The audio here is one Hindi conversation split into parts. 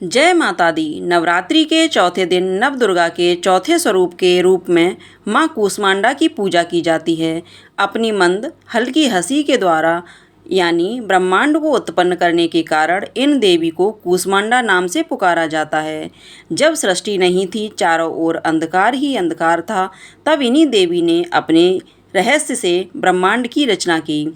जय माता दी। नवरात्रि के चौथे दिन नवदुर्गा के चौथे स्वरूप के रूप में माँ कूष्मांडा की पूजा की जाती है। अपनी मंद हल्की हंसी के द्वारा यानी ब्रह्मांड को उत्पन्न करने के कारण इन देवी को कूष्मांडा नाम से पुकारा जाता है। जब सृष्टि नहीं थी, चारों ओर अंधकार ही अंधकार था, तब इन्हीं देवी ने अपने रहस्य से ब्रह्मांड की रचना की।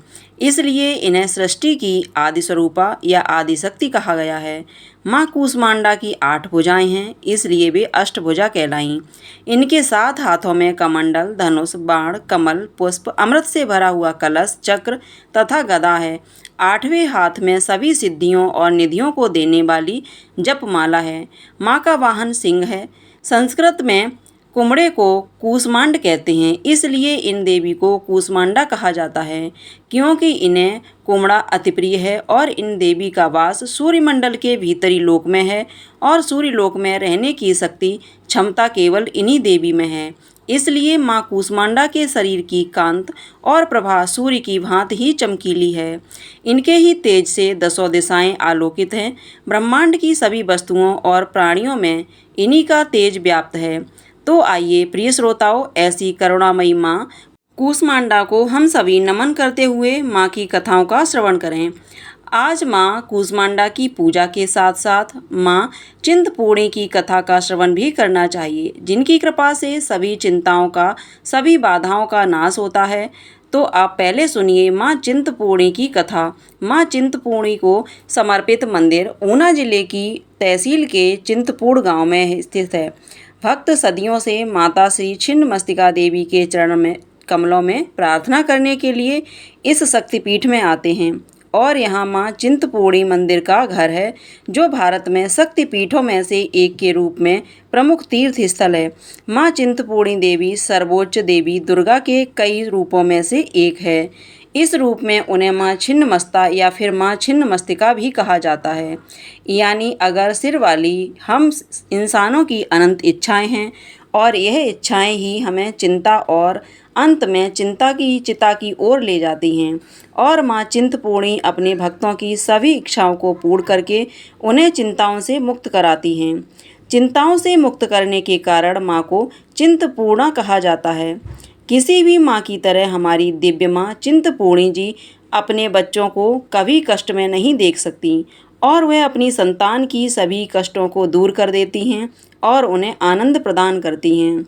इसलिए इन्हें सृष्टि की आदि स्वरूपा या आदि शक्ति कहा गया है। माँ कूष्मांडा की 8 भुजाएं हैं, इसलिए वे अष्टभुजा कहलाईं। इनके 7 हाथों में कमंडल, धनुष, बाण, कमल, पुष्प, अमृत से भरा हुआ कलश, चक्र तथा गदा है। 8वें हाथ में सभी सिद्धियों और निधियों को देने वाली जपमाला है। माँ का वाहन सिंह है। संस्कृत में कुमड़े को कूष्मांड कहते हैं, इसलिए इन देवी को कूष्मांडा कहा जाता है, क्योंकि इन्हें कुमड़ा अति प्रिय है और इन देवी का वास सूर्यमंडल के भीतरी लोक में है और सूर्य लोक में रहने की शक्ति क्षमता केवल इन्हीं देवी में है। इसलिए माँ कूष्मांडा के शरीर की कांत और प्रभा सूर्य की भांति ही चमकीली है। इनके ही तेज से 10 दिशाएं आलोकित हैं। ब्रह्मांड की सभी वस्तुओं और प्राणियों में इन्हीं का तेज व्याप्त है। तो आइए प्रिय श्रोताओं, ऐसी करुणामयी माँ कूष्मांडा को हम सभी नमन करते हुए माँ की कथाओं का श्रवण करें। आज माँ कूष्मांडा की पूजा के साथ साथ माँ चिंतपूर्णी की कथा का श्रवण भी करना चाहिए, जिनकी कृपा से सभी चिंताओं का, सभी बाधाओं का नाश होता है। तो आप पहले सुनिए माँ चिंतपूर्णी की कथा। माँ चिंतपूर्णी को समर्पित मंदिर ऊना जिले की तहसील के चिंतपूर्ण गांव में स्थित है। भक्त सदियों से माता श्री छिन्नमस्तिका देवी के चरण में कमलों में प्रार्थना करने के लिए इस शक्तिपीठ में आते हैं और यहाँ माँ चिंतपूर्णी मंदिर का घर है, जो भारत में शक्तिपीठों में से एक के रूप में प्रमुख तीर्थ स्थल है। माँ चिंतपूर्णी देवी सर्वोच्च देवी दुर्गा के कई रूपों में से एक है। इस रूप में उन्हें माँ छिन्नमस्ता या फिर माँ छिन्नमस्तिका भी कहा जाता है। यानी अगर सिर वाली हम इंसानों की अनंत इच्छाएं हैं और यह इच्छाएं ही हमें चिंता और अंत में चिंता की चिता की ओर ले जाती हैं। और माँ चिंतपूर्णी अपने भक्तों की सभी इच्छाओं को पूर्ण करके उन्हें चिंताओं से मुक्त कराती हैं। चिंताओं से मुक्त करने के कारण माँ को चिंतपूर्णा कहा जाता है। किसी भी माँ की तरह हमारी दिव्य माँ चिंतपूर्णी जी अपने बच्चों को कभी कष्ट में नहीं देख सकती और वह अपनी संतान की सभी कष्टों को दूर कर देती हैं और उन्हें आनंद प्रदान करती हैं।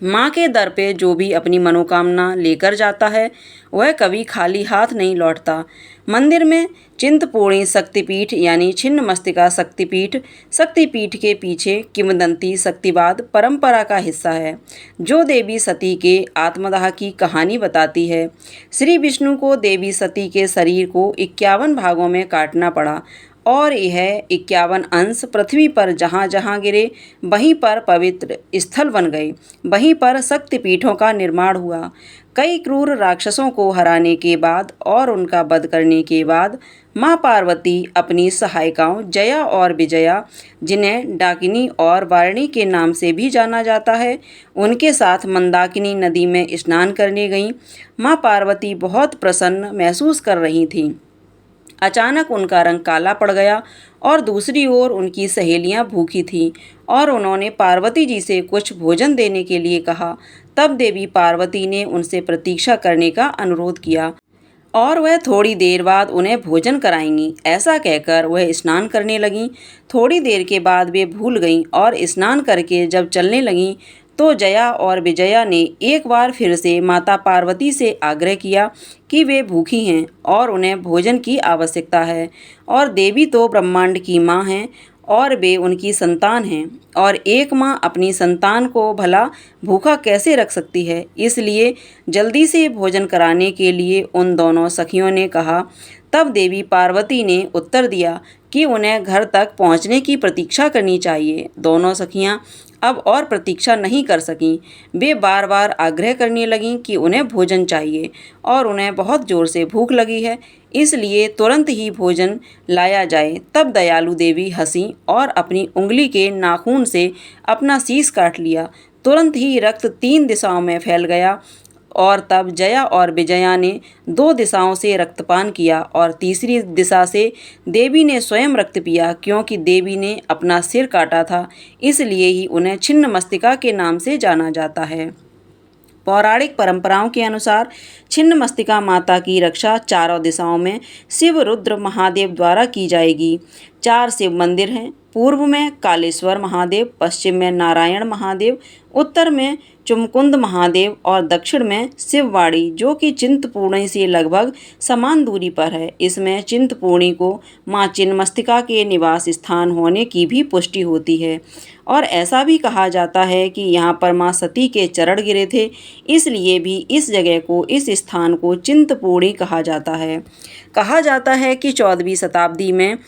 माँ के दर पे जो भी अपनी मनोकामना लेकर जाता है, वह कभी खाली हाथ नहीं लौटता। मंदिर में चिंतपूर्णी शक्तिपीठ यानी छिन्नमस्तिका शक्तिपीठ के पीछे किंवदंती शक्तिवाद परंपरा का हिस्सा है, जो देवी सती के आत्मदाह की कहानी बताती है। श्री विष्णु को देवी सती के शरीर को 51 भागों में काटना पड़ा और यह 51 अंश पृथ्वी पर जहाँ जहाँ गिरे वहीं पर पवित्र स्थल बन गए। वहीं पर शक्तिपीठों का निर्माण हुआ। कई क्रूर राक्षसों को हराने के बाद और उनका वध करने के बाद माँ पार्वती अपनी सहायिकाओं जया और विजया, जिन्हें डाकिनी और वारिणी के नाम से भी जाना जाता है, उनके साथ मंदाकिनी नदी में स्नान करने गईं। माँ पार्वती बहुत प्रसन्न महसूस कर रही थीं। अचानक उनका रंग काला पड़ गया और दूसरी ओर उनकी सहेलियां भूखी थीं और उन्होंने पार्वती जी से कुछ भोजन देने के लिए कहा। तब देवी पार्वती ने उनसे प्रतीक्षा करने का अनुरोध किया और वह थोड़ी देर बाद उन्हें भोजन कराएंगी। ऐसा कहकर वह स्नान करने लगीं। थोड़ी देर के बाद वे भूल गईं और स्नान करके जब चलने लगीं तो जया और विजया ने एक बार फिर से माता पार्वती से आग्रह किया कि वे भूखी हैं और उन्हें भोजन की आवश्यकता है और देवी तो ब्रह्मांड की माँ हैं और वे उनकी संतान हैं और एक माँ अपनी संतान को भला भूखा कैसे रख सकती है। इसलिए जल्दी से भोजन कराने के लिए उन दोनों सखियों ने कहा। तब देवी पार्वती ने उत्तर दिया कि उन्हें घर तक पहुंचने की प्रतीक्षा करनी चाहिए। दोनों सखियां अब और प्रतीक्षा नहीं कर सकीं। वे बार बार आग्रह करने लगीं कि उन्हें भोजन चाहिए और उन्हें बहुत ज़ोर से भूख लगी है, इसलिए तुरंत ही भोजन लाया जाए। तब दयालु देवी हंसी और अपनी उंगली के नाखून से अपना शीश काट लिया। तुरंत ही रक्त 3 दिशाओं में फैल गया और तब जया और विजया ने 2 दिशाओं से रक्तपान किया और तीसरी दिशा से देवी ने स्वयं रक्त पिया। क्योंकि देवी ने अपना सिर काटा था, इसलिए ही उन्हें छिन्नमस्तिका के नाम से जाना जाता है। पौराणिक परंपराओं के अनुसार छिन्नमस्तिका माता की रक्षा चारों दिशाओं में शिव, रुद्र, महादेव द्वारा की जाएगी। 4 शिव मंदिर हैं। पूर्व में कालेश्वर महादेव, पश्चिम में नारायण महादेव, उत्तर में चुमकुंद महादेव और दक्षिण में शिववाड़ी, जो कि चिंतपूर्णी से लगभग समान दूरी पर है। इसमें चिंतपूर्णी को मां छिन्नमस्तिका के निवास स्थान होने की भी पुष्टि होती है और ऐसा भी कहा जाता है कि यहाँ पर मां सती के चरण गिरे थे, इसलिए भी इस जगह को, इस स्थान को चिंतपूर्णी कहा जाता है। कहा जाता है कि 14वीं शताब्दी में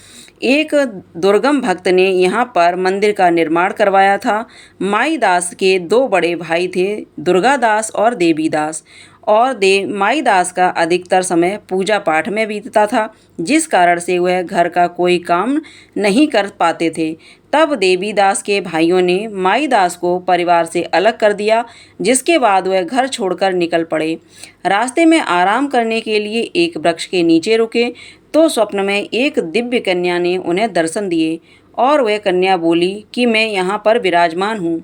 एक दुर्गम भक्त ने यहाँ पर मंदिर का निर्माण करवाया था। माईदास के 2 बड़े भाई थे, दुर्गादास और देवीदास, और माईदास का अधिकतर समय पूजा पाठ में बीतता था, जिस कारण से वह घर का कोई काम नहीं कर पाते थे। तब देवीदास के भाइयों ने माईदास को परिवार से अलग कर दिया, जिसके बाद वह घर छोड़कर निकल पड़े। रास्ते में आराम करने के लिए एक वृक्ष के नीचे रुके तो स्वप्न में एक दिव्य कन्या ने उन्हें दर्शन दिए और वह कन्या बोली कि मैं यहाँ पर विराजमान हूँ,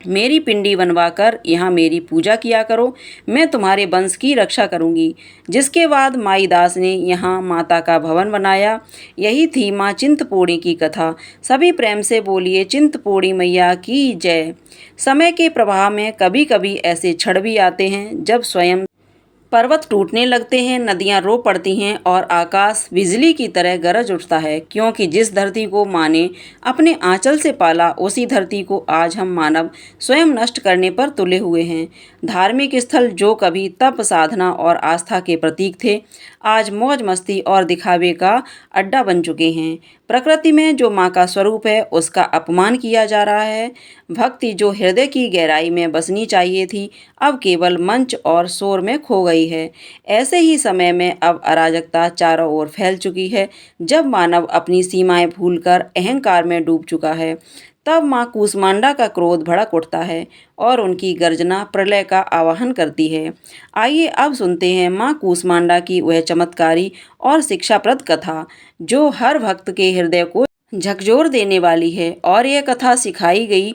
मेरी पिंडी बनवाकर यहाँ मेरी पूजा किया करो, मैं तुम्हारे वंश की रक्षा करूँगी। जिसके बाद माईदास ने यहाँ माता का भवन बनाया। यही थी माँ चिंतपूर्णी की कथा। सभी प्रेम से बोलिए चिंतपूर्णी मैया की जय। समय के प्रवाह में कभी कभी ऐसे क्षण भी आते हैं जब स्वयं पर्वत टूटने लगते हैं, नदियां रो पड़ती हैं और आकाश बिजली की तरह गरज उठता है। क्योंकि जिस धरती को माँ ने अपने आंचल से पाला, उसी धरती को आज हम मानव स्वयं नष्ट करने पर तुले हुए हैं। धार्मिक स्थल जो कभी तप, साधना और आस्था के प्रतीक थे, आज मौज मस्ती और दिखावे का अड्डा बन चुके हैं। प्रकृति में जो माँ का स्वरूप है, उसका अपमान किया जा रहा है। भक्ति जो हृदय की गहराई में बसनी चाहिए थी, अब केवल मंच और शोर में खो गई है। ऐसे ही समय में अब अराजकता चारों ओर फैल चुकी है। जब मानव अपनी सीमाएं भूलकर अहंकार में डूब चुका है, तब माँ कूष्मांडा का क्रोध भड़क उठता है और उनकी गर्जना प्रलय का आवाहन करती है। आइए अब सुनते हैं माँ कूष्मांडा की वह चमत्कारी और शिक्षाप्रद कथा, जो हर भक्त के हृदय को झकझोर देने वाली है। और यह कथा सिखाई गई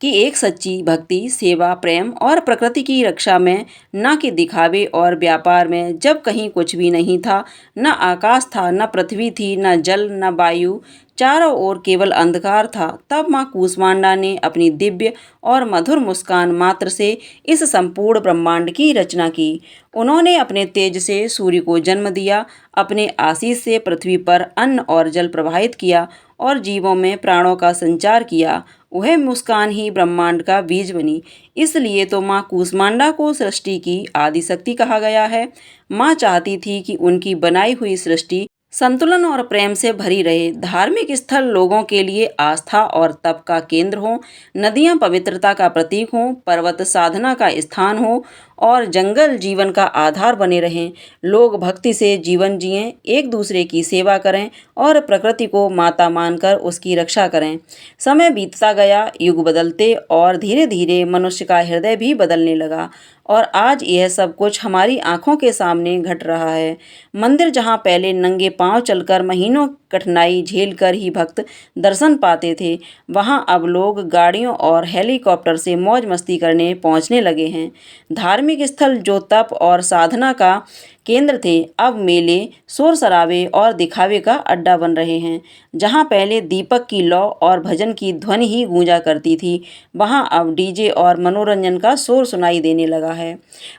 कि एक सच्ची भक्ति, सेवा, प्रेम और प्रकृति की रक्षा में, न कि दिखावे और व्यापार में। जब कहीं कुछ भी नहीं था, न आकाश था, न पृथ्वी थी, न जल, न वायु, चारों ओर केवल अंधकार था, तब माँ कूष्मांडा ने अपनी दिव्य और मधुर मुस्कान मात्र से इस संपूर्ण ब्रह्मांड की रचना की। उन्होंने अपने तेज से सूर्य को जन्म दिया, अपने आशीष से पृथ्वी पर अन्न और जल प्रवाहित किया और जीवों में प्राणों का संचार किया। वह मुस्कान ही ब्रह्मांड का बीज बनी। इसलिए तो माँ कूष्मांडा को सृष्टि की आदि शक्ति कहा गया है। माँ चाहती थी कि उनकी बनाई हुई सृष्टि संतुलन और प्रेम से भरी रहे। धार्मिक स्थल लोगों के लिए आस्था और तप का केंद्र हो, नदियाँ पवित्रता का प्रतीक हों, पर्वत साधना का स्थान हो और जंगल जीवन का आधार बने रहें। लोग भक्ति से जीवन जिएं, एक दूसरे की सेवा करें और प्रकृति को माता मानकर उसकी रक्षा करें। समय बीतता गया, युग बदलते और धीरे धीरे मनुष्य का हृदय भी बदलने लगा और आज यह सब कुछ हमारी आंखों के सामने घट रहा है। मंदिर जहां पहले नंगे पांव चलकर महीनों कठिनाई झेलकर ही भक्त दर्शन पाते थे, वहां अब लोग गाड़ियों और हेलीकॉप्टर से मौज मस्ती करने पहुंचने लगे हैं। धार्मिक स्थल जो तप और साधना का केंद्र थे, अब मेले, शोर शराबे और दिखावे का अड्डा बन रहे हैं। जहां पहले दीपक की लौ और भजन की ध्वनि ही गूंजा करती थी, वहां अब डीजे और मनोरंजन का शोर सुनाई देने लगा है।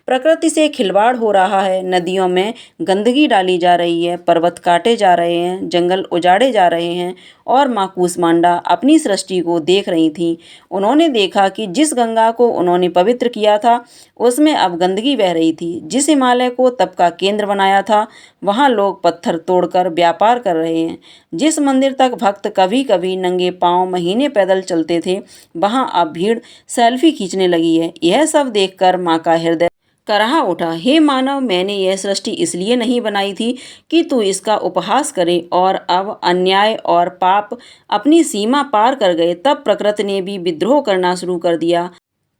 प्रकृति से खिलवाड़ हो रहा है, नदियों में गंदगी डाली जा रही है, पर्वत काटे जा रहे हैं, जंगल उजाड़े जा रहे हैं और माँ कूष्मांडा अपनी सृष्टि को देख रही थी। उन्होंने देखा कि जिस गंगा को उन्होंने पवित्र किया था, उसमें अब गंदगी बह रही थी। जिस हिमालय को तप का केंद्र बनाया था, वहां लोग पत्थर तोड़कर व्यापार कर रहे हैं। जिस मंदिर तक भक्त कभी कभी नंगे पांव महीने पैदल चलते थे, वहां अब भीड़ सेल्फी खींचने लगी है। यह सब देखकर माँ का हृदय कराह उठा। हे मानव, मैंने यह सृष्टि इसलिए नहीं बनाई थी कि तू इसका उपहास करे, और अब अन्याय और पाप अपनी सीमा पार कर गए। तब प्रकृति ने भी विद्रोह करना शुरू कर दिया।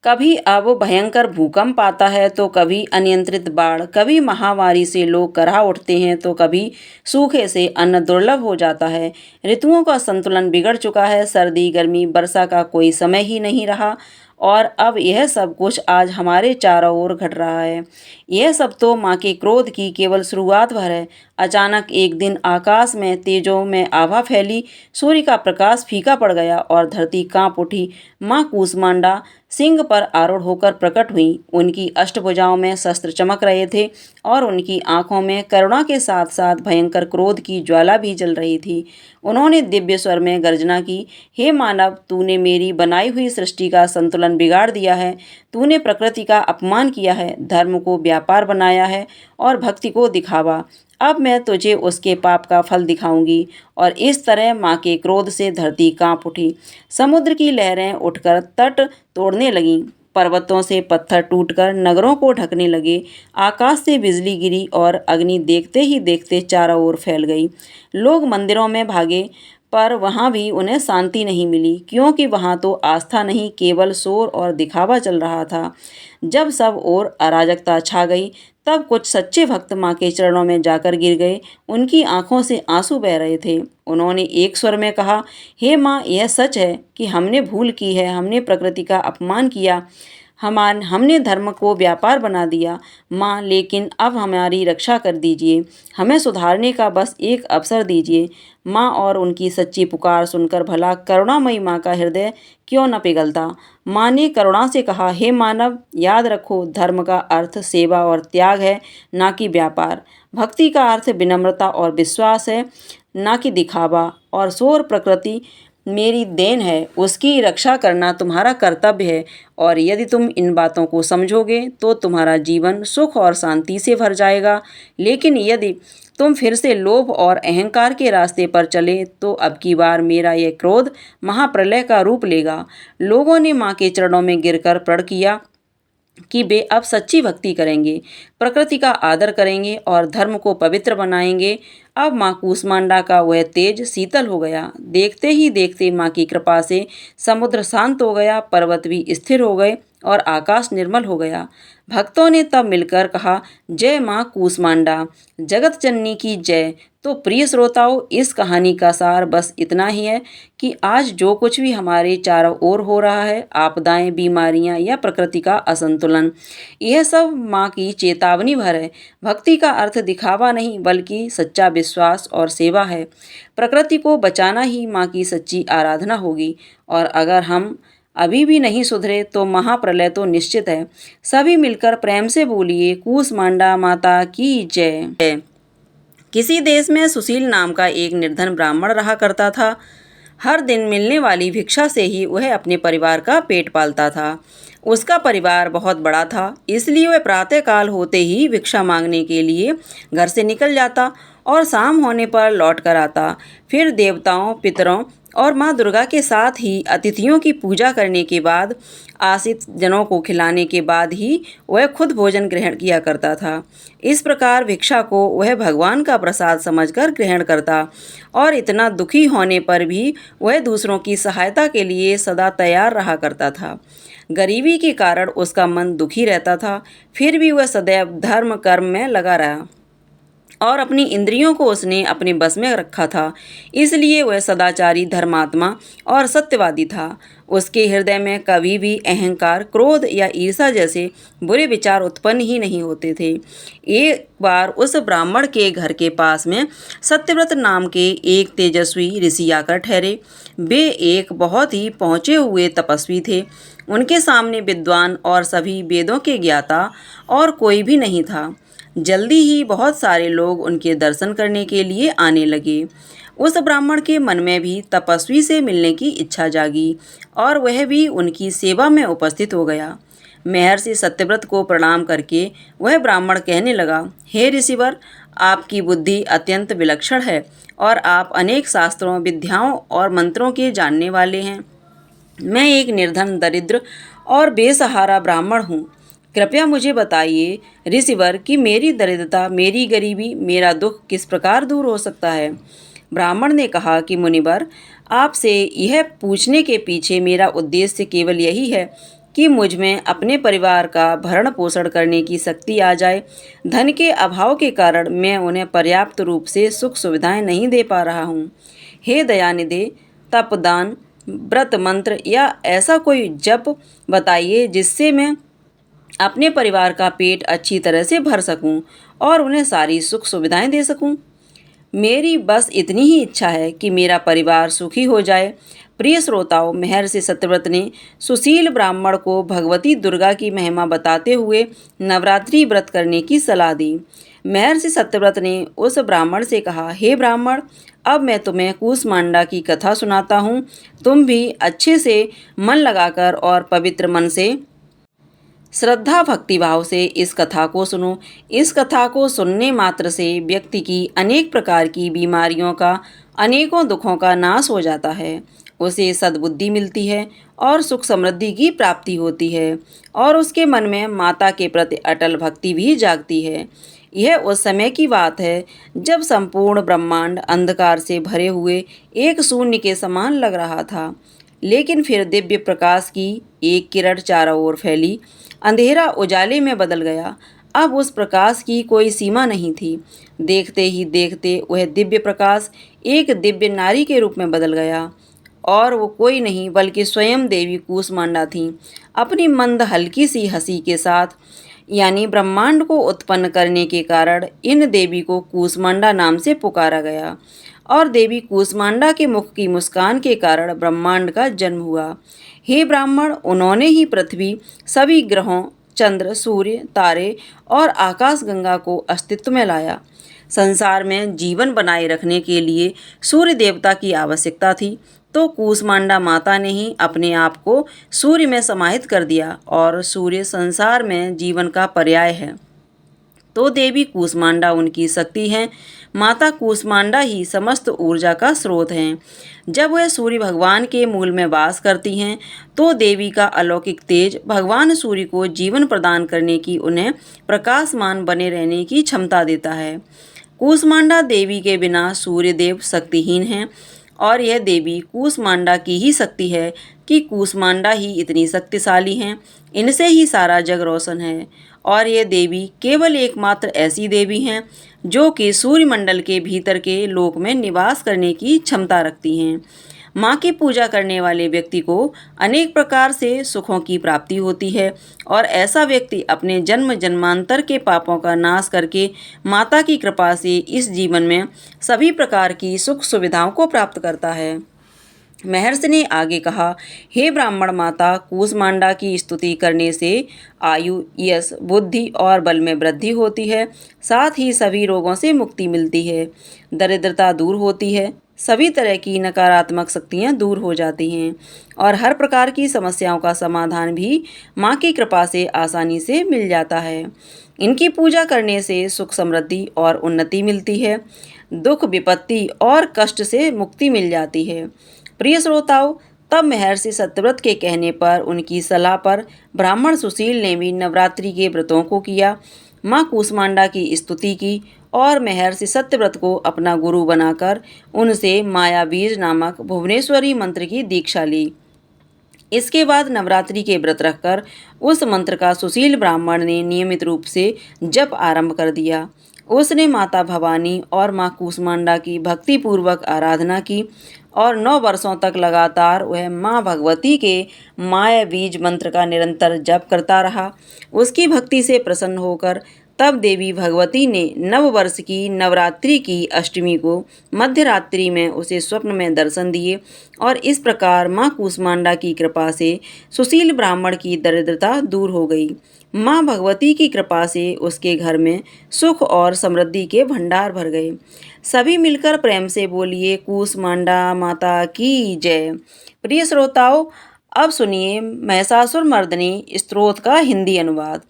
कभी अब भयंकर भूकंप आता है तो कभी अनियंत्रित बाढ़, कभी महामारी से लोग कराह उठते हैं तो कभी सूखे से अन्न दुर्लभ हो जाता है। ऋतुओं का संतुलन बिगड़ चुका है, सर्दी गर्मी वर्षा का कोई समय ही नहीं रहा और अब यह सब कुछ आज हमारे चारों ओर घट रहा है। यह सब तो माँ के क्रोध की केवल शुरुआत भर है। अचानक एक दिन आकाश में तेजों में आभा फैली, सूर्य का प्रकाश फीका पड़ गया और धरती कांप उठी। माँ कूष्मांडा सिंह पर आरूढ़ होकर प्रकट हुई। उनकी अष्टभुजाओं में शस्त्र चमक रहे थे और उनकी आंखों में करुणा के साथ साथ भयंकर क्रोध की ज्वाला भी जल रही थी। उन्होंने दिव्य स्वर में गर्जना की, हे मानव, तूने मेरी बनाई हुई सृष्टि का संतुलन बिगाड़ दिया है। तूने प्रकृति का अपमान किया है, धर्म को व्यापार बनाया है और भक्ति को दिखावा। अब मैं तुझे उसके पाप का फल दिखाऊंगी। और इस तरह माँ के क्रोध से धरती कांप उठी। समुद्र की लहरें उठकर तट तोड़ने लगीं। पर्वतों से पत्थर टूटकर नगरों को ढकने लगे। आकाश से बिजली गिरी और अग्नि देखते ही देखते चारों ओर फैल गई। लोग मंदिरों में भागे पर वहाँ भी उन्हें शांति नहीं मिली, क्योंकि वहाँ तो आस्था नहीं, केवल शोर और दिखावा चल रहा था। जब सब ओर अराजकता छा गई तब कुछ सच्चे भक्त माँ के चरणों में जाकर गिर गए। उनकी आंखों से आंसू बह रहे थे। उन्होंने एक स्वर में कहा, हे माँ, यह सच है कि हमने भूल की है, हमने प्रकृति का अपमान किया, हमने धर्म को व्यापार बना दिया। माँ, लेकिन अब हमारी रक्षा कर दीजिए, हमें सुधारने का बस एक अवसर दीजिए। माँ और उनकी सच्ची पुकार सुनकर भला करुणामयी माँ का हृदय क्यों न पिघलता। माँ ने करुणा से कहा, हे मानव, याद रखो, धर्म का अर्थ सेवा और त्याग है, ना कि व्यापार। भक्ति का अर्थ विनम्रता और विश्वास है, ना कि दिखावा और शोर। प्रकृति मेरी देन है, उसकी रक्षा करना तुम्हारा कर्तव्य है और यदि तुम इन बातों को समझोगे तो तुम्हारा जीवन सुख और शांति से भर जाएगा। लेकिन यदि तुम फिर से लोभ और अहंकार के रास्ते पर चले तो अब की बार मेरा यह क्रोध महाप्रलय का रूप लेगा। लोगों ने माँ के चरणों में गिरकर प्रण किया कि वे अब सच्ची भक्ति करेंगे, प्रकृति का आदर करेंगे और धर्म को पवित्र बनाएंगे। अब माँ कूष्मांडा का वह तेज शीतल हो गया। देखते ही देखते माँ की कृपा से समुद्र शांत हो गया, पर्वत भी स्थिर हो गए और आकाश निर्मल हो गया। भक्तों ने तब मिलकर कहा, जय माँ कूष्मांडा, जगत जननी की जय। तो प्रिय श्रोताओं, इस कहानी का सार बस इतना ही है कि आज जो कुछ भी हमारे चारों ओर हो रहा है, आपदाएं, बीमारियां या प्रकृति का असंतुलन, यह सब माँ की चेतावनी भर है। भक्ति का अर्थ दिखावा नहीं बल्कि सच्चा विश्वास और सेवा है। प्रकृति को बचाना ही माँ की सच्ची आराधना होगी। और अगर हम अभी भी नहीं सुधरे तो महाप्रलय तो निश्चित है। सभी मिलकर प्रेम से बोलिए, कूष्मांडा माता की जय। किसी देश में सुशील नाम का एक निर्धन ब्राह्मण रहा करता था। हर दिन मिलने वाली भिक्षा से ही वह अपने परिवार का पेट पालता था। उसका परिवार बहुत बड़ा था, इसलिए वह प्रातःकाल होते ही भिक्षा मांगने के लिए घर से निकल जाता और शाम होने पर लौट कर आता। फिर देवताओं, पितरों और माँ दुर्गा के साथ ही अतिथियों की पूजा करने के बाद, आश्रित जनों को खिलाने के बाद ही वह खुद भोजन ग्रहण किया करता था। इस प्रकार भिक्षा को वह भगवान का प्रसाद समझकर ग्रहण करता और इतना दुखी होने पर भी वह दूसरों की सहायता के लिए सदा तैयार रहा करता था। गरीबी के कारण उसका मन दुखी रहता था, फिर भी वह सदैव धर्म कर्म में लगा रहा और अपनी इंद्रियों को उसने अपने बस में रखा था। इसलिए वह सदाचारी, धर्मात्मा और सत्यवादी था। उसके हृदय में कभी भी अहंकार, क्रोध या ईर्ष्या जैसे बुरे विचार उत्पन्न ही नहीं होते थे। एक बार उस ब्राह्मण के घर के पास में सत्यव्रत नाम के एक तेजस्वी ऋषि आकर ठहरे। वे एक बहुत ही पहुँचे हुए तपस्वी थे। उनके सामने विद्वान और सभी वेदों के ज्ञाता और कोई भी नहीं था। जल्दी ही बहुत सारे लोग उनके दर्शन करने के लिए आने लगे। उस ब्राह्मण के मन में भी तपस्वी से मिलने की इच्छा जागी और वह भी उनकी सेवा में उपस्थित हो गया। महर्षि सत्यव्रत को प्रणाम करके वह ब्राह्मण कहने लगा, हे ऋषिवर, आपकी बुद्धि अत्यंत विलक्षण है और आप अनेक शास्त्रों, विद्याओं और मंत्रों के जानने वाले हैं। मैं एक निर्धन, दरिद्र और बेसहारा ब्राह्मण हूँ। कृपया मुझे बताइए ऋषिवर कि मेरी दरिद्रता, मेरी गरीबी, मेरा दुख किस प्रकार दूर हो सकता है। ब्राह्मण ने कहा कि मुनिवर, आपसे यह पूछने के पीछे मेरा उद्देश्य केवल यही है कि मुझ में अपने परिवार का भरण पोषण करने की शक्ति आ जाए। धन के अभाव के कारण मैं उन्हें पर्याप्त रूप से सुख सुविधाएं नहीं दे पा रहा हूँ। हे दयानिधे, तप, दान, व्रत, मंत्र या ऐसा कोई जप बताइए जिससे मैं अपने परिवार का पेट अच्छी तरह से भर सकूं और उन्हें सारी सुख सुविधाएं दे सकूं। मेरी बस इतनी ही इच्छा है कि मेरा परिवार सुखी हो जाए। प्रिय श्रोताओं, महर्षि सत्यव्रत ने सुशील ब्राह्मण को भगवती दुर्गा की महिमा बताते हुए नवरात्रि व्रत करने की सलाह दी। महर्षि सत्यव्रत ने उस ब्राह्मण से कहा, हे ब्राह्मण, अब मैं तुम्हें कूसमांडा की कथा सुनाता हूँ। तुम भी अच्छे से मन लगाकर और पवित्र मन से, श्रद्धा भक्तिभाव से इस कथा को सुनो। इस कथा को सुनने मात्र से व्यक्ति की अनेक प्रकार की बीमारियों का, अनेकों दुखों का नाश हो जाता है। उसे सद्बुद्धि मिलती है और सुख समृद्धि की प्राप्ति होती है और उसके मन में माता के प्रति अटल भक्ति भी जागती है। यह उस समय की बात है जब संपूर्ण ब्रह्मांड अंधकार से भरे हुए एक शून्य के समान लग रहा था, लेकिन फिर दिव्य प्रकाश की एक किरण चारों ओर फैली। अंधेरा उजाले में बदल गया। अब उस प्रकाश की कोई सीमा नहीं थी। देखते ही देखते वह दिव्य प्रकाश एक दिव्य नारी के रूप में बदल गया और वो कोई नहीं बल्कि स्वयं देवी कूसमांडा थीं। अपनी मंद हल्की सी हंसी के साथ, यानी ब्रह्मांड को उत्पन्न करने के कारण इन देवी को कूसमांडा नाम से पुकारा गया और देवी कूसमांडा के मुख की मुस्कान के कारण ब्रह्मांड का जन्म हुआ। हे ब्राह्मण, उन्होंने ही पृथ्वी, सभी ग्रहों, चंद्र, सूर्य, तारे और आकाशगंगा को अस्तित्व में लाया। संसार में जीवन बनाए रखने के लिए सूर्य देवता की आवश्यकता थी, तो कूसमांडा माता ने ही अपने आप को सूर्य में समाहित कर दिया और सूर्य संसार में जीवन का पर्याय है। तो देवी कूसमांडा उनकी शक्ति हैं। माता कूसमांडा ही समस्त ऊर्जा का स्रोत हैं। जब वह सूर्य भगवान के मूल में वास करती हैं तो देवी का अलौकिक तेज भगवान सूर्य को जीवन प्रदान करने की, उन्हें प्रकाशमान बने रहने की क्षमता देता है। कूसमांडा देवी के बिना सूर्यदेव शक्तिहीन हैं और यह देवी कूसमांडा की ही शक्ति है कि कूसमांडा ही इतनी शक्तिशाली हैं। इनसे ही सारा जग रोशन है और ये देवी केवल एकमात्र ऐसी देवी हैं जो कि सूर्यमंडल के भीतर के लोक में निवास करने की क्षमता रखती हैं। माँ की पूजा करने वाले व्यक्ति को अनेक प्रकार से सुखों की प्राप्ति होती है और ऐसा व्यक्ति अपने जन्म जन्मांतर के पापों का नाश करके माता की कृपा से इस जीवन में सभी प्रकार की सुख सुविधाओं को प्राप्त करता है। महर्षि ने आगे कहा, हे ब्राह्मण माता, कूसमांडा की स्तुति करने से आयु, यश, बुद्धि और बल में वृद्धि होती है। साथ ही सभी रोगों से मुक्ति मिलती है, दरिद्रता दूर होती है, सभी तरह की नकारात्मक शक्तियाँ दूर हो जाती हैं और हर प्रकार की समस्याओं का समाधान भी माँ की कृपा से आसानी से मिल जाता है। इनकी पूजा करने से सुख समृद्धि और उन्नति मिलती है, दुख विपत्ति और कष्ट से मुक्ति मिल जाती है। प्रिय श्रोताओं, तब महर्षि सत्यव्रत के कहने पर, उनकी सलाह पर ब्राह्मण सुशील ने भी नवरात्रि के व्रतों को किया, माँ कूसमांडा की स्तुति की और महर्षि सत्यव्रत को अपना गुरु बनाकर उनसे माया बीज नामक भुवनेश्वरी मंत्र की दीक्षा ली। इसके बाद नवरात्रि के व्रत रखकर उस मंत्र का सुशील ब्राह्मण ने नियमित रूप से जप आरंभ कर दिया। उसने माता भवानी और माँ कूसमांडा की भक्तिपूर्वक आराधना की और 9 वर्षों तक लगातार वह माँ भगवती के माया बीज मंत्र का निरंतर जप करता रहा। उसकी भक्ति से प्रसन्न होकर तब देवी भगवती ने नव वर्ष की नवरात्रि की अष्टमी को मध्य रात्रि में उसे स्वप्न में दर्शन दिए और इस प्रकार माँ कूसमांडा की कृपा से सुशील ब्राह्मण की दरिद्रता दूर हो गई। माँ भगवती की कृपा से उसके घर में सुख और समृद्धि के भंडार भर गए। सभी मिलकर प्रेम से बोलिए, कूसमांडा माता की जय। प्रिय श्रोताओं, अब सुनिए महिषासुर मर्दिनी स्तोत्र का हिंदी अनुवाद।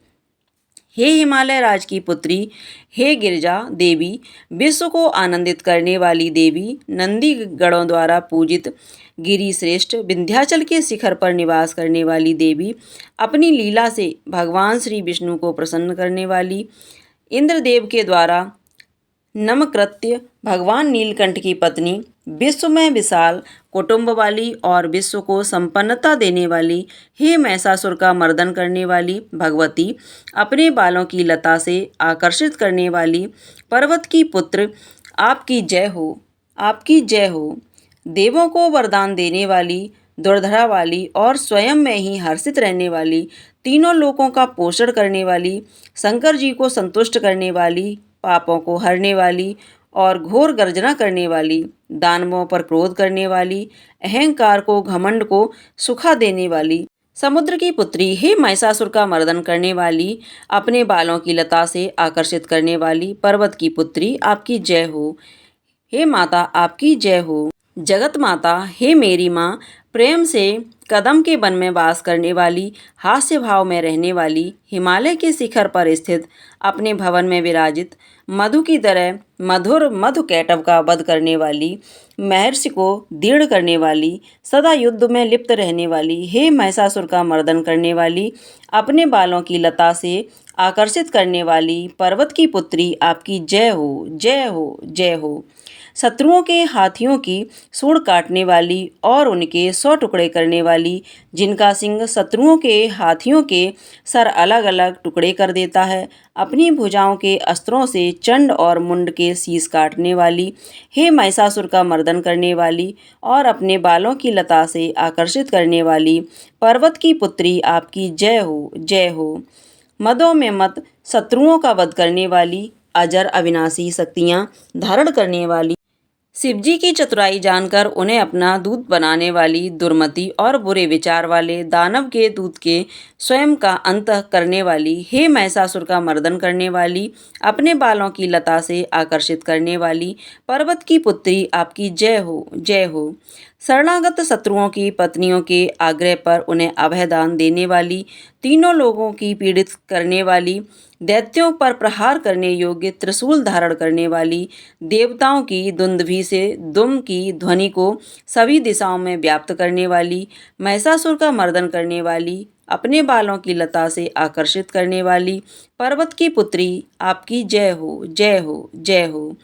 हे हिमालय राज की पुत्री, हे गिरिजा देवी, विश्व को आनंदित करने वाली देवी, नंदी गणों द्वारा पूजित गिरि श्रेष्ठ विंध्याचल के शिखर पर निवास करने वाली देवी, अपनी लीला से भगवान श्री विष्णु को प्रसन्न करने वाली, इंद्रदेव के द्वारा नमकृत्य भगवान नीलकंठ की पत्नी, विश्व में विशाल कुटुंब वाली और विश्व को संपन्नता देने वाली, हे महिषासुर का मर्दन करने वाली भगवती, अपने बालों की लता से आकर्षित करने वाली पर्वत की पुत्र, आपकी जय हो, आपकी जय हो। देवों को वरदान देने वाली, दुर्धरा वाली और स्वयं में ही हर्षित रहने वाली, तीनों लोकों का पोषण करने वाली, शंकर जी को संतुष्ट करने वाली, पापों को हरने वाली और घोर गर्जना करने वाली, दानवों पर क्रोध करने वाली, अहंकार को घमंड को सुखा देने वाली, समुद्र की पुत्री, हे महिषासुर का मर्दन करने वाली, अपने बालों की लता से आकर्षित करने वाली पर्वत की पुत्री, आपकी जय हो। हे माता, आपकी जय हो। जगत माता, हे मेरी माँ, प्रेम से कदम के वन में वास करने वाली, हास्य भाव में रहने वाली, हिमालय के शिखर पर स्थित, अपने भवन में विराजित, मधु की तरह मधुर मधु कैटव का वध करने वाली, महर्षि को दृढ़ करने वाली, सदा युद्ध में लिप्त रहने वाली, हे महिषासुर का मर्दन करने वाली, अपने बालों की लता से आकर्षित करने वाली पर्वत की पुत्री, आपकी जय हो, जय हो, जय हो। शत्रुओं के हाथियों की सूंड काटने वाली और उनके 100 टुकड़े करने वाली, जिनका सिंह शत्रुओं के हाथियों के सर अलग अलग टुकड़े कर देता है, अपनी भुजाओं के अस्त्रों से चंड और मुंड के शीश काटने वाली, हे महिषासुर का मर्दन करने वाली और अपने बालों की लता से आकर्षित करने वाली पर्वत की पुत्री, आपकी जय हो, जय हो। मदों में मत शत्रुओं का वध करने वाली, अजर अविनाशी शक्तियाँ धारण करने वाली, शिवजी की चतुराई जानकर उन्हें अपना दूत बनाने वाली, दुर्मति और बुरे विचार वाले दानव के दूत के स्वयं का अंत करने वाली, हे महिषासुर का मर्दन करने वाली, अपने बालों की लता से आकर्षित करने वाली पर्वत की पुत्री, आपकी जय हो, जय हो। शरणागत शत्रुओं की पत्नियों के आग्रह पर उन्हें अभयदान देने वाली, तीनों लोगों की पीड़ित करने वाली, दैत्यों पर प्रहार करने योग्य त्रिशूल धारण करने वाली, देवताओं की दुंदुभि से दुम की ध्वनि को सभी दिशाओं में व्याप्त करने वाली, महिषासुर का मर्दन करने वाली, अपने बालों की लता से आकर्षित करने वाली पर्वत की पुत्री, आपकी जय हो, जय हो, जय हो।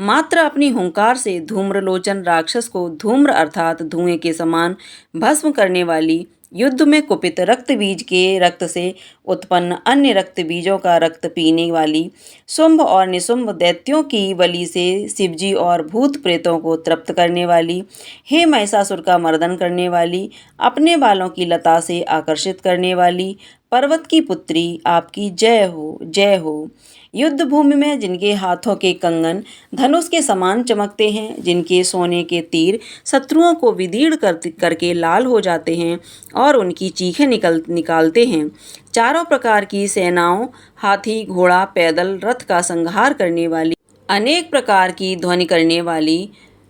मात्र अपनी हुंकार से धूम्रलोचन राक्षस को धूम्र अर्थात धुएं के समान भस्म करने वाली, युद्ध में कुपित रक्त बीज के रक्त से उत्पन्न अन्य रक्त बीजों का रक्त पीने वाली, शुंभ और निशुंभ दैत्यों की बलि से शिवजी और भूत प्रेतों को तृप्त करने वाली, हे महिषासुर का मर्दन करने वाली, अपने बालों की लता से आकर्षित करने वाली पर्वत की पुत्री, आपकी जय हो, जय हो। युद्ध भूमि में जिनके हाथों के कंगन धनुष के समान चमकते हैं, जिनके सोने के तीर शत्रुओं को विदीर्ण करके लाल हो जाते हैं और उनकी चीखें निकालते हैं, चारों प्रकार की सेनाओं, हाथी, घोड़ा, पैदल, रथ का संहार करने वाली, अनेक प्रकार की ध्वनि करने वाली,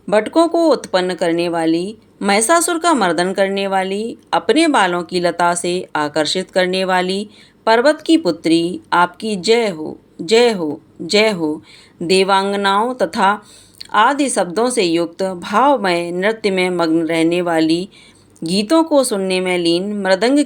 भटकों को उत्पन्न करने वाली, महिषासुर का मर्दन करने वाली, अपने बालों की लता से आकर्षित करने वाली पर्वत की पुत्री, आपकी जय हो, जय हो, जय हो। देवांगनाओं तथा आदि शब्दों से युक्त भावमय नृत्य में मग्न रहने वाली, गीतों को सुनने में लीन, मृदंग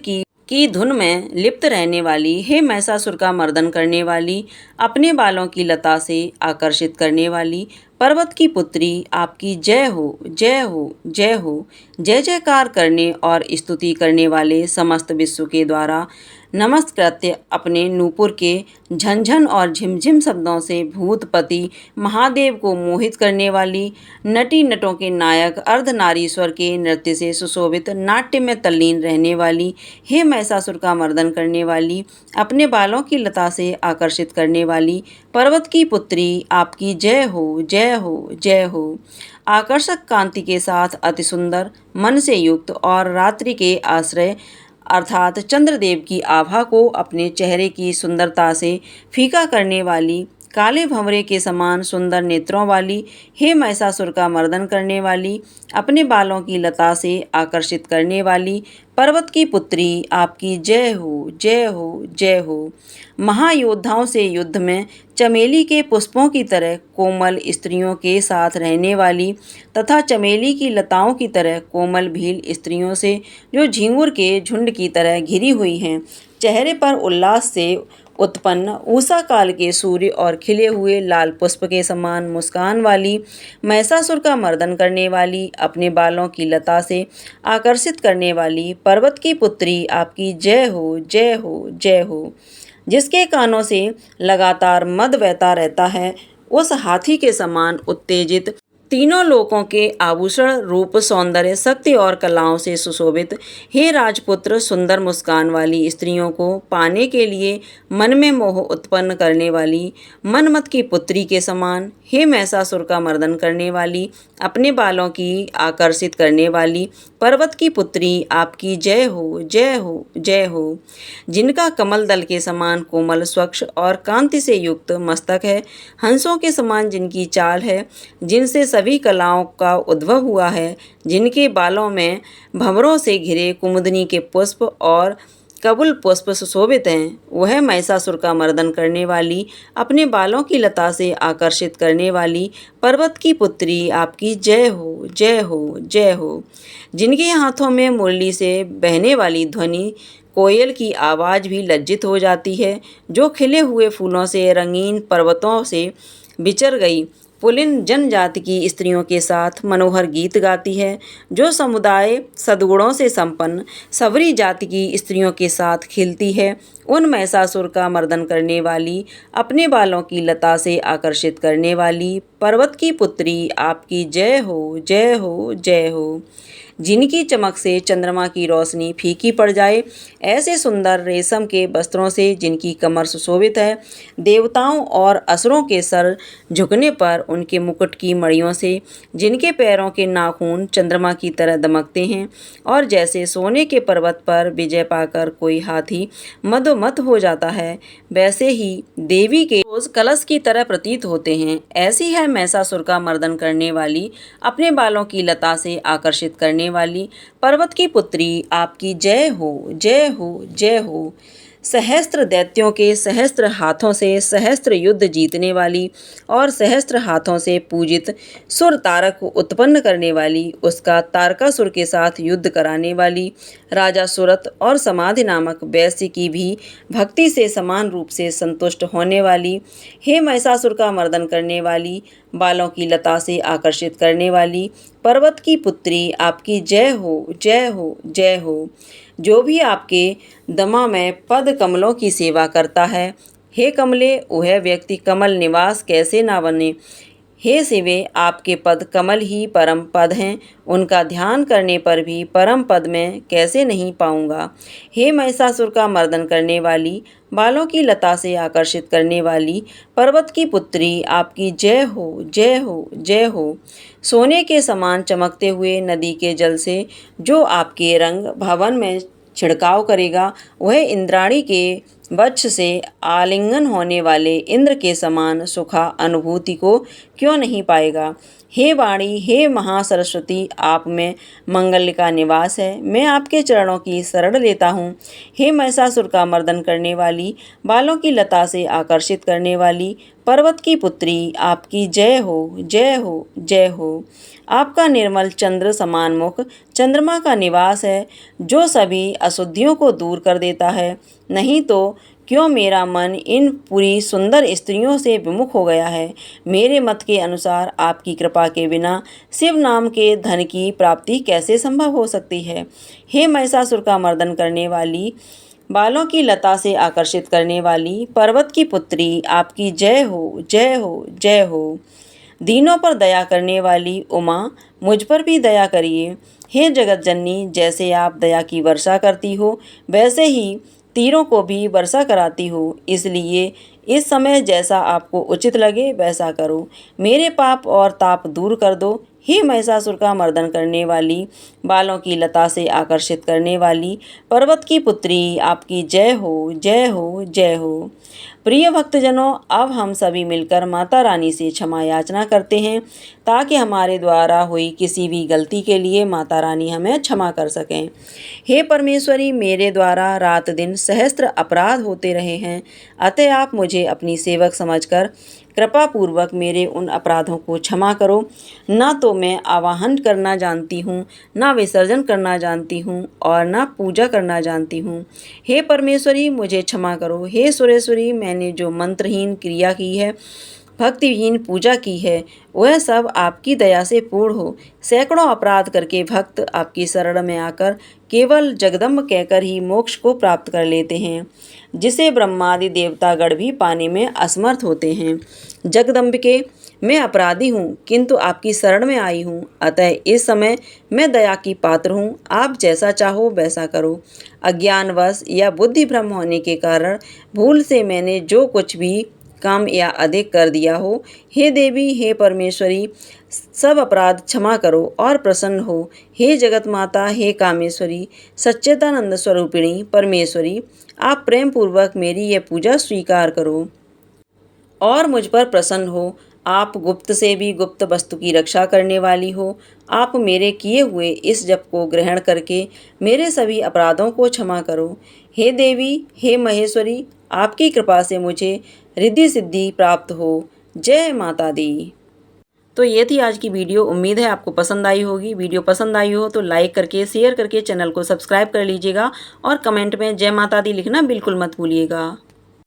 की धुन में लिप्त रहने वाली, हे महिषासुर का मर्दन करने वाली, अपने बालों की लता से आकर्षित करने वाली पर्वत की पुत्री, आपकी जय हो, जय हो, जय हो। जय जयकार करने और स्तुति करने वाले समस्त विश्व के द्वारा नमस्कृत्य अपने नूपुर के झंझन और झिमझिम शब्दों से भूतपति महादेव को मोहित करने वाली, नटी नटों के नायक अर्धनारीश्वर के नृत्य से सुशोभित नाट्य में तल्लीन रहने वाली, हे महिषासुर का मर्दन करने वाली, अपने बालों की लता से आकर्षित करने वाली पर्वत की पुत्री, आपकी जय हो, जय हो, जय हो। आकर्षक कांति के साथ अति सुंदर, मन से युक्त और रात्रि के आश्रय अर्थात चंद्रदेव की आभा को अपने चेहरे की सुंदरता से फीका करने वाली, काले भंवरे के समान सुंदर नेत्रों वाली, हे महिषासुर का मर्दन करने वाली, अपने बालों की लता से आकर्षित करने वाली पर्वत की पुत्री, आपकी जय हो, जय हो, जय हो। महायोद्धाओं से युद्ध में चमेली के पुष्पों की तरह कोमल स्त्रियों के साथ रहने वाली तथा चमेली की लताओं की तरह कोमल भील स्त्रियों से जो झिंगुर के झुंड की तरह घिरी हुई हैं, चेहरे पर उल्लास से उत्पन्न उषा काल के सूर्य और खिले हुए लाल पुष्प के समान मुस्कान वाली, महिषासुर का मर्दन करने वाली, अपने बालों की लता से आकर्षित करने वाली पर्वत की पुत्री आपकी जय हो, जय हो, जय हो। जिसके कानों से लगातार मद बहता रहता है, उस हाथी के समान उत्तेजित, तीनों लोकों के आभूषण, रूप, सौंदर्य, शक्ति और कलाओं से सुशोभित, हे राजपुत्र, सुंदर मुस्कान वाली स्त्रियों को पाने के लिए मन में मोह उत्पन्न करने वाली, मनमत की पुत्री के समान, हे महिषासुर का मर्दन करने वाली, अपने बालों की आकर्षित करने वाली पर्वत की पुत्री आपकी जय हो, जय हो, जय हो। जिनका कमल दल के समान कोमल, स्वच्छ और कांति से युक्त मस्तक है, हंसों के समान जिनकी चाल है, जिनसे सभी कलाओं का उद्भव हुआ है, जिनके बालों में भंवरों से घिरे कुमुदनी के पुष्प और कबुल पुष्प सुशोभित हैं, वह महिषासुर का मर्दन करने वाली, अपने बालों की लता से आकर्षित करने वाली पर्वत की पुत्री आपकी जय हो, जय हो, जय हो। जिनके हाथों में मुरली से बहने वाली ध्वनि कोयल की आवाज़ भी लज्जित हो जाती है, जो खिले हुए फूलों से रंगीन पर्वतों से विचर गई पुलिन जनजाति की स्त्रियों के साथ मनोहर गीत गाती है, जो समुदाय सद्गुणों से संपन्न सवरी जाति की स्त्रियों के साथ खिलती है, उन महिषासुर का मर्दन करने वाली, अपने बालों की लता से आकर्षित करने वाली पर्वत की पुत्री आपकी जय हो, जय हो, जय हो। जिनकी चमक से चंद्रमा की रोशनी फीकी पड़ जाए, ऐसे सुंदर रेशम के वस्त्रों से जिनकी कमर सुशोभित है, देवताओं और असुरों के सर झुकने पर उनके मुकुट की मणियों से जिनके पैरों के नाखून चंद्रमा की तरह दमकते हैं, और जैसे सोने के पर्वत पर विजय पाकर कोई हाथी मदोमत हो जाता है, वैसे ही देवी के रोज कलश की तरह प्रतीत होते हैं। ऐसी है महिषासुर का मर्दन करने वाली, अपने बालों की लता से आकर्षित करने वाली पर्वत की पुत्री आपकी जय हो, जय हो, जय हो। सहस्त्र दैत्यों के सहस्त्र हाथों से सहस्त्र युद्ध जीतने वाली और सहस्त्र हाथों से पूजित सुर तारक को उत्पन्न करने वाली, उसका तारकासुर के साथ युद्ध कराने वाली, राजा सुरत और समाधि नामक वैश्य की भी भक्ति से समान रूप से संतुष्ट होने वाली, हे महिषासुर का मर्दन करने वाली, बालों की लता से आकर्षित करने वाली पर्वत की पुत्री आपकी जय हो, जय हो, जय हो। जो भी आपके दमा में पद कमलों की सेवा करता है, हे कमले, वह व्यक्ति कमल निवास कैसे ना बने। हे शिवे, आपके पद कमल ही परम पद हैं, उनका ध्यान करने पर भी परम पद में कैसे नहीं पाऊंगा। हे महिषासुर का मर्दन करने वाली, बालों की लता से आकर्षित करने वाली पर्वत की पुत्री आपकी जय हो, जय हो, जय हो। सोने के समान चमकते हुए नदी के जल से जो आपके रंग भवन में छिड़काव करेगा, वह इंद्राणी के वक्ष से आलिंगन होने वाले इंद्र के समान सुखा अनुभूति को क्यों नहीं पाएगा। हे वाणी, हे महासरस्वती, आप में मंगल का निवास है, मैं आपके चरणों की शरण लेता हूँ। हे महिषासुर का मर्दन करने वाली, बालों की लता से आकर्षित करने वाली पर्वत की पुत्री आपकी जय हो, जय हो, जय हो। आपका निर्मल चंद्र समान मुख चंद्रमा का निवास है, जो सभी अशुद्धियों को दूर कर देता है। नहीं तो क्यों मेरा मन इन पूरी सुंदर स्त्रियों से विमुख हो गया है। मेरे मत के अनुसार आपकी कृपा के बिना शिव नाम के धन की प्राप्ति कैसे संभव हो सकती है। हे महिषासुर का मर्दन करने वाली, बालों की लता से आकर्षित करने वाली पर्वत की पुत्री आपकी जय हो, जय हो, जय हो। दीनों पर दया करने वाली उमा, मुझ पर भी दया करिए। हे जगत जननी, जैसे आप दया की वर्षा करती हो, वैसे ही तीरों को भी वर्षा कराती हो, इसलिए इस समय जैसा आपको उचित लगे वैसा करो। मेरे पाप और ताप दूर कर दो। हे महिषासुर का मर्दन करने वाली, बालों की लता से आकर्षित करने वाली पर्वत की पुत्री आपकी जय हो, जय हो, जय हो। प्रिय भक्तजनों, अब हम सभी मिलकर माता रानी से क्षमा याचना करते हैं, ताकि हमारे द्वारा हुई किसी भी गलती के लिए माता रानी हमें क्षमा कर सकें। हे परमेश्वरी, मेरे द्वारा रात दिन सहस्त्र अपराध होते रहे हैं, अतः आप मुझे अपनी सेवक समझकर कृपा पूर्वक मेरे उन अपराधों को क्षमा करो। ना तो मैं आवाहन करना जानती हूँ, ना विसर्जन करना जानती हूँ और ना पूजा करना जानती हूँ। हे परमेश्वरी, मुझे क्षमा करो। हे सुरेश्वरी, मैंने जो मंत्रहीन क्रिया की है, भक्तिहीन पूजा की है, वह सब आपकी दया से पूर्ण हो। सैकड़ों अपराध करके भक्त आपकी शरण में आकर केवल जगदम्ब कहकर ही मोक्ष को प्राप्त कर लेते हैं, जिसे ब्रह्मादि देवतागण भी पाने में असमर्थ होते हैं। जगदम्बिके, मैं अपराधी हूँ, किंतु आपकी शरण में आई हूँ, अतः इस समय मैं दया की पात्र हूँ। आप जैसा चाहो वैसा करो। अज्ञानवश या बुद्धि भ्रम होने के कारण भूल से मैंने जो कुछ भी कम या अधिक कर दिया हो, हे देवी, हे परमेश्वरी, सब अपराध क्षमा करो और प्रसन्न हो। हे जगत माता, हे कामेश्वरी, सच्चिदानंद स्वरूपिणी परमेश्वरी, आप प्रेम पूर्वक मेरी यह पूजा स्वीकार करो और मुझ पर प्रसन्न हो। आप गुप्त से भी गुप्त वस्तु की रक्षा करने वाली हो। आप मेरे किए हुए इस जप को ग्रहण करके मेरे सभी अपराधों को क्षमा करो। हे देवी, हे महेश्वरी, आपकी कृपा से मुझे रिद्धि सिद्धि प्राप्त हो। जय माता दी। तो ये थी आज की वीडियो। उम्मीद है आपको पसंद आई होगी। वीडियो पसंद आई हो तो लाइक करके, शेयर करके चैनल को सब्सक्राइब कर लीजिएगा और कमेंट में जय माता दी लिखना बिल्कुल मत भूलिएगा।